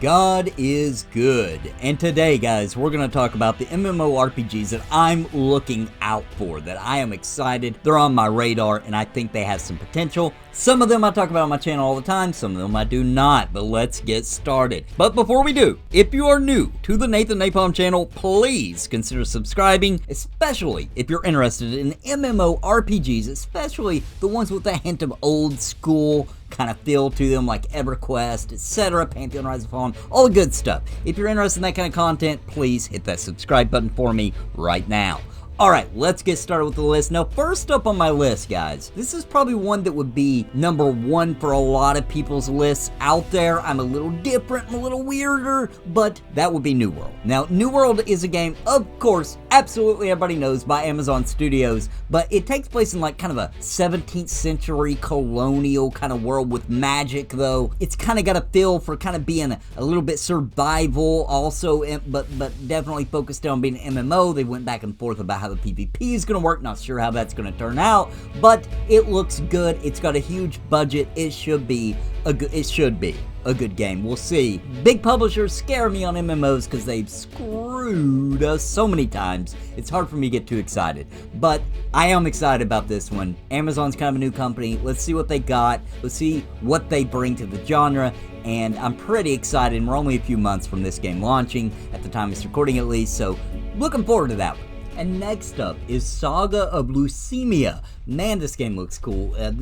God is good. And today, guys, we're going to talk about the MMORPGs that I'm looking out for, that I am excited. They're on my radar, and I think they have some potential. Some of them I talk about on my channel all the time, some of them I do not, but let's get started. But before we do, if you are new to the Nathan Napalm channel, please consider subscribing, especially if you're interested in MMORPGs, especially the ones with a hint of old school kind of feel to them, like EverQuest, etc., Pantheon, Rise of Fallen, all the good stuff. If you're interested in that kind of content, please hit that subscribe button for me right now. Alright, let's get started with the list. Now, first up on my list, guys, this is probably one that would be number one for a lot of people's lists out there. I'm a little different, I'm a little weirder, but that would be New World. Now, New World is a game, of course, absolutely everybody knows, by Amazon Studios, but it takes place in like kind of a 17th century colonial kind of world with magic, though. It's kind of got a feel for kind of being a little bit survival also, but definitely focused on being an MMO. They went back and forth about how the PvP is going to work. Not sure how that's going to turn out, but it looks good. It's got a huge budget. It should be a good game. We'll see. Big publishers scare me on MMOs because they've screwed us so many times. It's hard for me to get too excited, but I am excited about this one. Amazon's kind of a new company. Let's see what they got. Let's see what they bring to the genre, and I'm pretty excited. And we're only a few months from this game launching at the time it's recording, at least, so looking forward to that one. And next up is Saga of Leucemia. Man, this game looks cool. I'm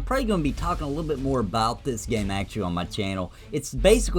probably going to be talking a little bit more about this game actually on my channel. It's just a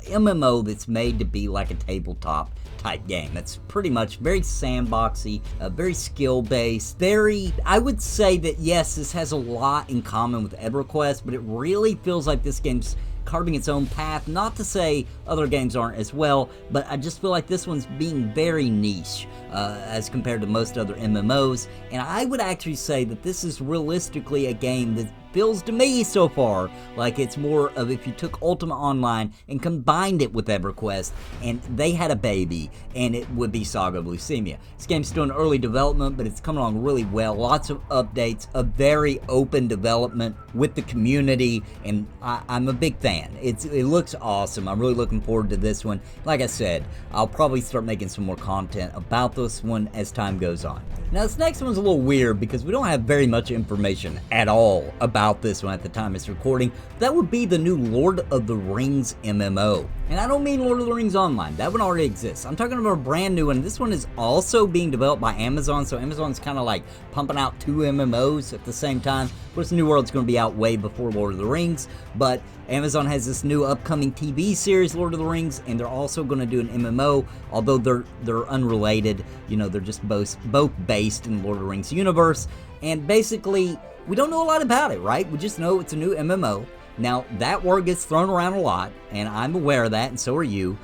MMO that's made to be like a tabletop type game. It's pretty much very sandboxy, very skill based, I would say that yes, this has a lot in common with EverQuest, but it really feels like this game's carving its own path. Not to say other games aren't as well, but I just feel like this one's being very niche as compared to most other MMOs, and I would actually say that this is realistically a game that feels to me so far like it's more of if you took Ultima Online and combined it with EverQuest and they had a baby, and it would be Saga of Leucemia. This game's still in early development, but it's coming along really well. Lots of updates, a very open development with the community, and I'm a big fan. It looks awesome. I'm really looking forward to this one. Like I said, I'll probably start making some more content about this one as time goes on. Now, this next one's a little weird because we don't have very much information at all about this one at the time it's recording. That would be the new Lord of the Rings MMO. And I don't mean Lord of the Rings Online. That one already exists. I'm talking about a brand new one. This one is also being developed by Amazon, so Amazon's kind of like pumping out two MMOs at the same time. Of course, New World's going to be out way before Lord of the Rings, but Amazon has this new upcoming TV series, Lord of the Rings, and they're also going to do an MMO, although they're unrelated. You know, they're just both based in Lord of the Rings universe, and basically, we don't know a lot about it, right? We just know it's a new MMO. Now, that word gets thrown around a lot, and I'm aware of that, and so are you.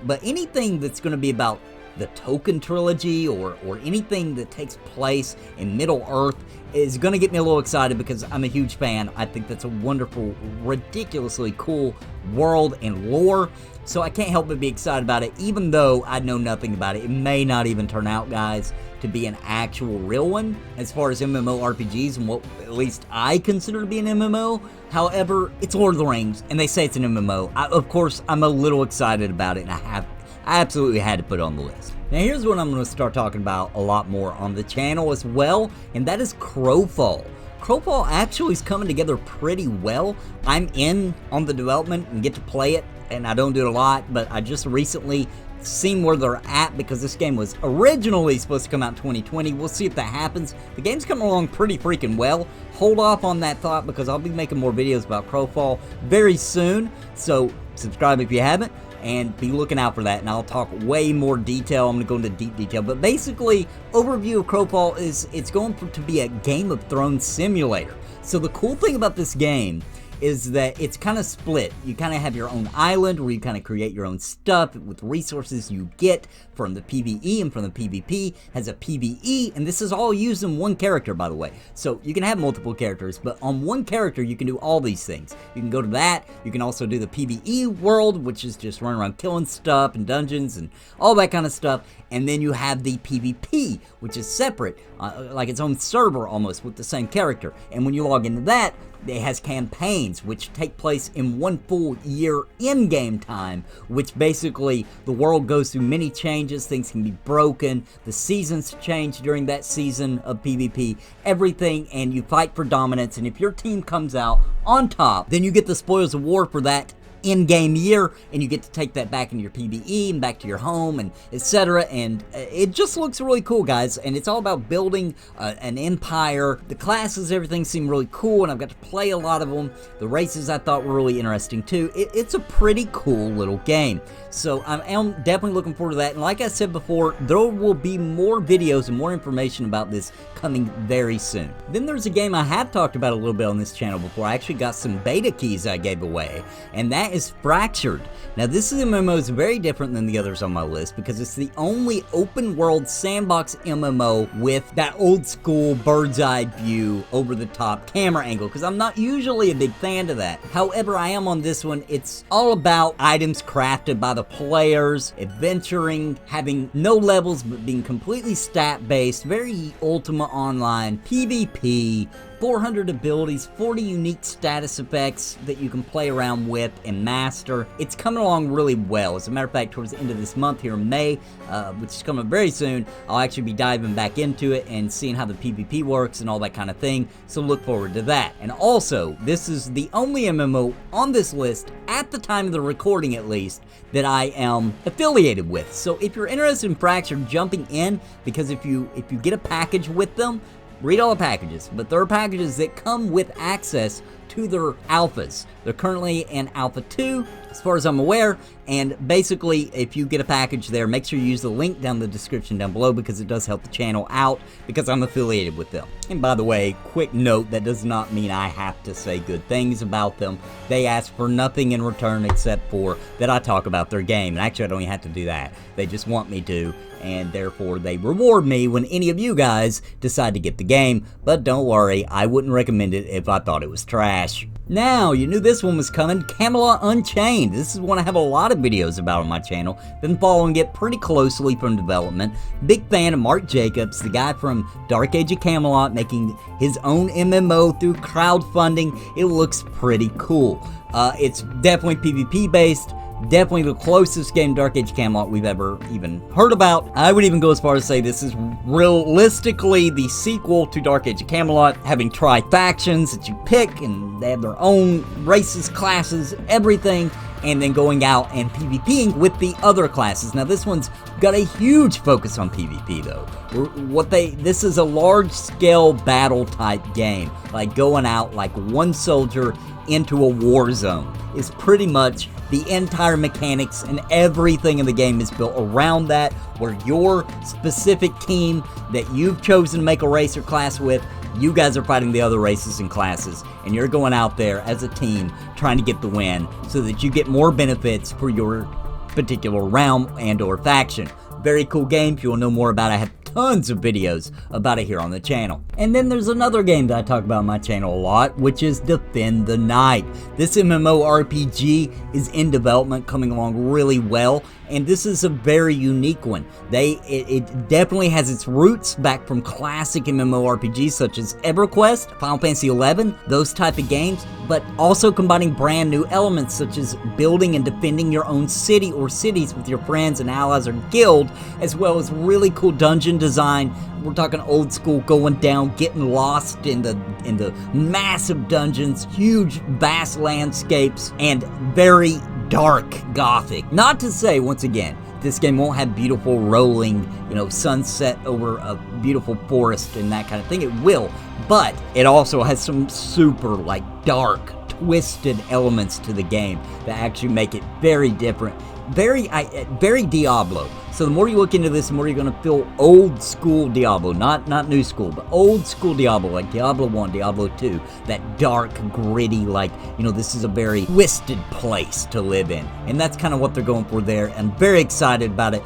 But anything that's going to be about the Token trilogy or anything that takes place in Middle-earth is going to get me a little excited because I'm a huge fan. I think that's a wonderful, ridiculously cool world and lore. So I can't help but be excited about it, even though I know nothing about it. It may not even turn out, guys, to be an actual real one as far as MMORPGs and what at least I consider to be an MMO. However, it's Lord of the Rings, and they say it's an MMO. Of course, I'm a little excited about it, and I absolutely had to put it on the list. Now, here's what I'm going to start talking about a lot more on the channel as well, and that is Crowfall. Crowfall actually is coming together pretty well. I'm in on the development and get to play it, and I don't do it a lot, but I just recently seen where they're at because this game was originally supposed to come out in 2020. We'll see if that happens. The game's coming along pretty freaking well. Hold off on that thought because I'll be making more videos about Crowfall very soon, so subscribe if you haven't, and be looking out for that, and I'll talk way more detail. I'm going to go into deep detail, but basically, overview of Crowfall is it's going to be a Game of Thrones simulator. So the cool thing about this game is that it's kind of split. You kind of have your own island where you kind of create your own stuff with resources you get from the PvE and from the PvP. Has a PvE, and this is all used in one character, by the way. So you can have multiple characters, but on one character you can do all these things. You can go to that. You can also do the PvE world, which is just running around killing stuff and dungeons and all that kind of stuff. And then you have the PvP, which is separate, like its own server almost with the same character. And when you log into that, It has campaigns, which take place in one full year in-game time, which basically the world goes through many changes, things can be broken, the seasons change during that season of PvP, everything, and you fight for dominance, and if your team comes out on top, then you get the spoils of war for that in-game year, and you get to take that back into your PvE and back to your home and etc. And it just looks really cool, guys, and it's all about building an empire. The classes, everything seemed really cool, and I've got to play a lot of them. The races I thought were really interesting too. It's a pretty cool little game, so I am definitely looking forward to that. And like I said before, there will be more videos and more information about this coming very soon. Then there's a game I have talked about a little bit on this channel before. I actually got some beta keys I gave away, and that is Fractured. Now this MMO is very different than the others on my list because it's the only open world sandbox MMO with that old school bird's eye view over the top camera angle, because I'm not usually a big fan of that. However, I am on this one. It's all about items crafted by the players, adventuring, having no levels but being completely stat based, very Ultima Online, PvP, 400 abilities, 40 unique status effects that you can play around with and master. It's coming along really well. As a matter of fact, towards the end of this month here in May, which is coming very soon, I'll actually be diving back into it and seeing how the PvP works and all that kind of thing, so look forward to that. And also, this is the only MMO on this list, at the time of the recording at least, that I am affiliated with. So if you're interested in Fractured, jumping in, because if you get a package with them, read all the packages, but there are packages that come with access to their alphas. They're currently in Alpha 2, as far as I'm aware, and basically, if you get a package there, make sure you use the link down in the description down below, because it does help the channel out, because I'm affiliated with them. And by the way, quick note, that does not mean I have to say good things about them. They ask for nothing in return except for that I talk about their game, and actually I don't even have to do that. They just want me to, and therefore they reward me when any of you guys decide to get the game. But don't worry, I wouldn't recommend it if I thought it was trash. Now, you knew this one was coming, Camelot Unchained. This is one I have a lot of videos about on my channel. Been following it pretty closely from development. Big fan of Mark Jacobs, the guy from Dark Age of Camelot, making his own MMO through crowdfunding. It looks pretty cool. It's definitely PvP based. Definitely the closest game Dark Age Camelot we've ever even heard about. I would even go as far as to say this is realistically the sequel to Dark Age of Camelot, having tri-factions that you pick, and they have their own races, classes, everything, and then going out and PvPing with the other classes. Now this one's got a huge focus on PvP though. This is a large-scale battle type game, like going out like one soldier into a war zone. Is pretty much the entire mechanics, and everything in the game is built around that, where your specific team that you've chosen to make a race or class with, you guys are fighting the other races and classes, and you're going out there as a team trying to get the win so that you get more benefits for your particular realm and or faction. Very cool game. If you want to know more about it, I have tons of videos about it here on the channel. And then there's another game that I talk about on my channel a lot, which is Defend the Night. This MMORPG is in development, coming along really well, and this is a very unique one. It definitely has its roots back from classic MMORPGs such as EverQuest, Final Fantasy XI, those type of games, but also combining brand new elements such as building and defending your own city or cities with your friends and allies or guild, as well as really cool dungeon design. We're talking old school, going down, getting lost in the massive dungeons, huge vast landscapes, and very dark gothic. Not to say, once again, this game won't have beautiful rolling, sunset over a beautiful forest and that kind of thing. It will, but it also has some super dark, twisted elements to the game that actually make it very different. Very Diablo. So the more you look into this, the more you're going to feel old school Diablo, not new school, but old school Diablo, like Diablo 1, Diablo 2, that dark, gritty, this is a very twisted place to live in. And that's kind of what they're going for there. I'm very excited about it.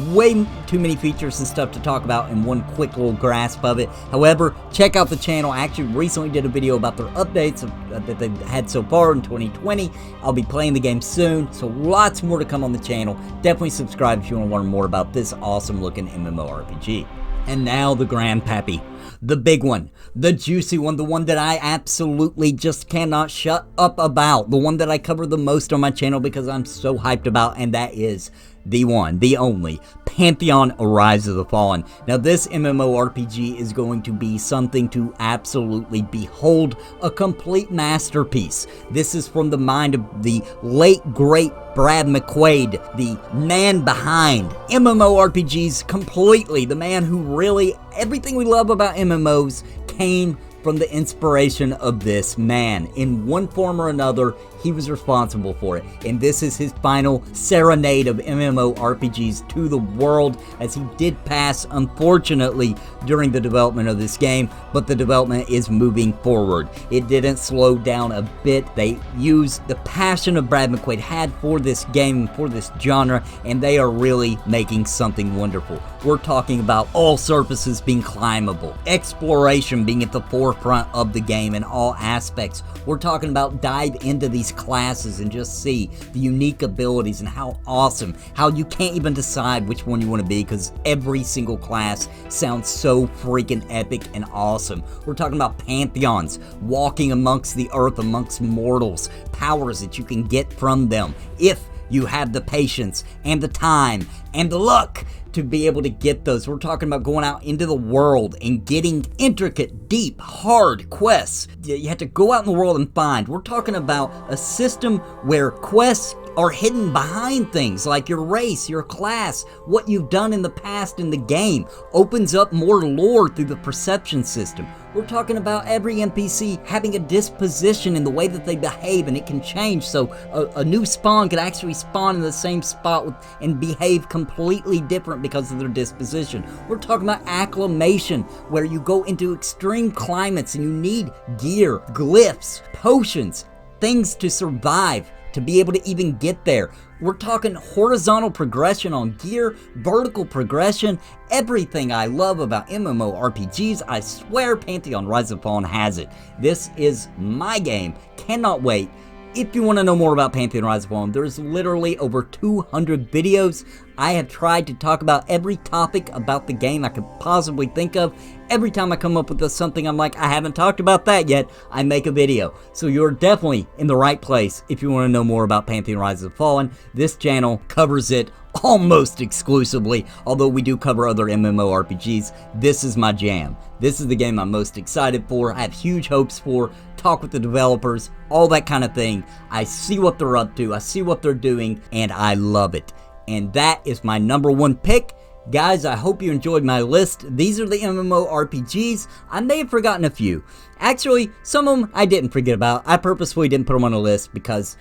Way too many features and stuff to talk about in one quick little grasp of it. However, check out the channel. I actually recently did a video about their updates that they've had so far in 2020. I'll be playing the game soon, so lots more to come on the channel. Definitely subscribe if you want to learn more about this awesome looking MMORPG. And now the grandpappy, the big one, the juicy one, the one that I absolutely just cannot shut up about, the one that I cover the most on my channel because I'm so hyped about, and that is the one, the only, Pantheon Rise of the Fallen. Now this MMORPG is going to be something to absolutely behold, a complete masterpiece. This is from the mind of the late great Brad McQuaid, the man behind MMORPGs completely, the man who really, everything we love about MMOs came from the inspiration of this man. In one form or another, he was responsible for it. And this is his final serenade of MMORPGs to the world, as he did pass, unfortunately, during the development of this game, but the development is moving forward. It didn't slow down a bit. They used the passion of Brad McQuaid had for this game, for this genre, and they are really making something wonderful. We're talking about all surfaces being climbable, exploration being at the forefront of the game in all aspects. We're talking about dive into these classes and just see the unique abilities and how awesome, how you can't even decide which one you want to be because every single class sounds so freaking epic and awesome. We're talking about pantheons, walking amongst the earth, amongst mortals, powers that you can get from them if you have the patience and the time and the luck to be able to get those. We're talking about going out into the world and getting intricate, deep, hard quests. You have to go out in the world and find. We're talking about a system where quests are hidden behind things like your race, your class, what you've done in the past in the game. Opens up more lore through the perception system. We're talking about every NPC having a disposition in the way that they behave, and it can change, so a new spawn could actually spawn in the same spot and behave completely different because of their disposition. We're talking about acclimation, where you go into extreme climates and you need gear, glyphs, potions, things to survive, to be able to even get there. We're talking horizontal progression on gear, vertical progression, everything I love about MMORPGs. I swear Pantheon Rise of the Fallen has it. This is my game. Cannot wait. If you want to know more about Pantheon Rise of the Fallen, there's literally over 200 videos. I have tried to talk about every topic about the game I could possibly think of. Every time I come up with something I'm like, I haven't talked about that yet, I make a video. So you're definitely in the right place if you want to know more about Pantheon Rise of the Fallen. This channel covers it almost exclusively, although we do cover other MMORPGs. This is my jam. This is the game I'm most excited for. I have huge hopes for. Talk with the developers, all that kind of thing. I see what they're up to, I see what they're doing, and I love it. And that is my #1 pick. Guys, I hope you enjoyed my list. These are the MMORPGs. I may have forgotten a few. Actually, some of them I didn't forget about. I purposefully didn't put them on a list because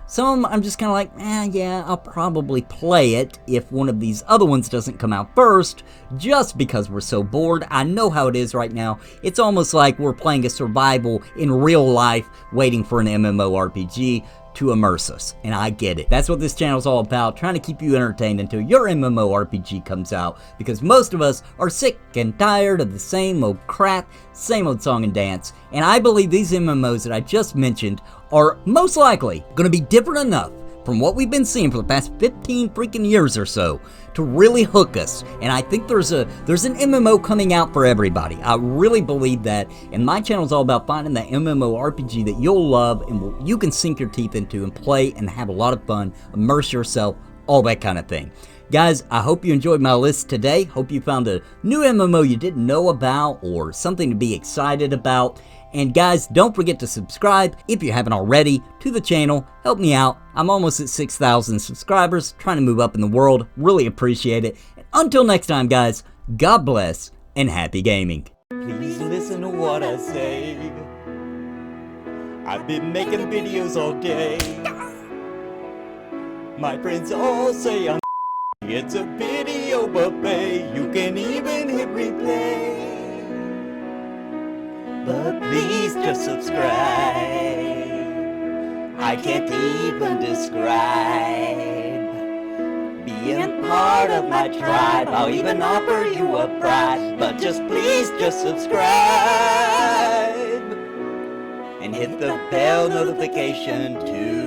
some of them I'm just kind of like, yeah, I'll probably play it if one of these other ones doesn't come out first, just because we're so bored. I know how it is right now. It's almost like we're playing a survival in real life, waiting for an MMORPG to immerse us, and I get it. That's what this channel is all about, trying to keep you entertained until your MMORPG comes out, because most of us are sick and tired of the same old crap, same old song and dance, and I believe these MMOs that I just mentioned are most likely going to be different enough from what we've been seeing for the past 15 freaking years or so to really hook us. And I think there's an MMO coming out for everybody. I really believe that, and my channel is all about finding that MMORPG that you'll love and you can sink your teeth into and play and have a lot of fun, immerse yourself, all that kind of thing. Guys, I hope you enjoyed my list today. Hope you found a new MMO you didn't know about or something to be excited about. And guys, don't forget to subscribe if you haven't already to the channel. Help me out. I'm almost at 6,000 subscribers, trying to move up in the world. Really appreciate it. And until next time, guys, God bless and happy gaming. Please listen to what I say. I've been making videos all day. My friends all say I'm it's a video buffet. You can even hit replay. But please just subscribe. I can't even describe being part of my tribe. I'll even offer you a prize. But just please just subscribe and hit the bell notification too.